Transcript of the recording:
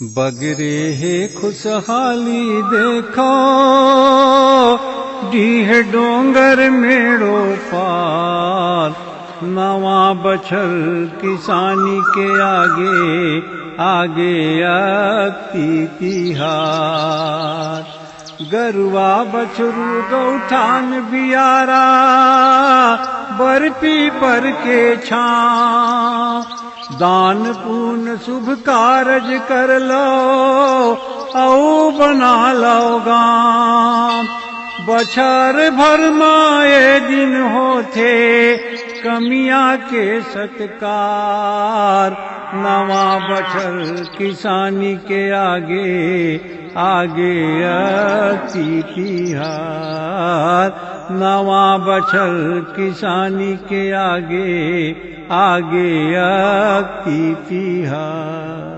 बगरे है खुशहाली देखो, डीह डोंगर मेड़ो पार। नवा बछल किसानी के आगे आगे अक्ति तिहार। गरुआ बछरू गौठान बियारा, बरपी पर के छां। दान पुण्य शुभ कारज कर लो, औ बना लो गाम। बछर भर माए दिन होते, कमिया के सत्कार। नवा बछर किसानी के आगे आगे अक्ति तिहार। नवा बछर किसानी के आगे आगे अक्ति तिहार।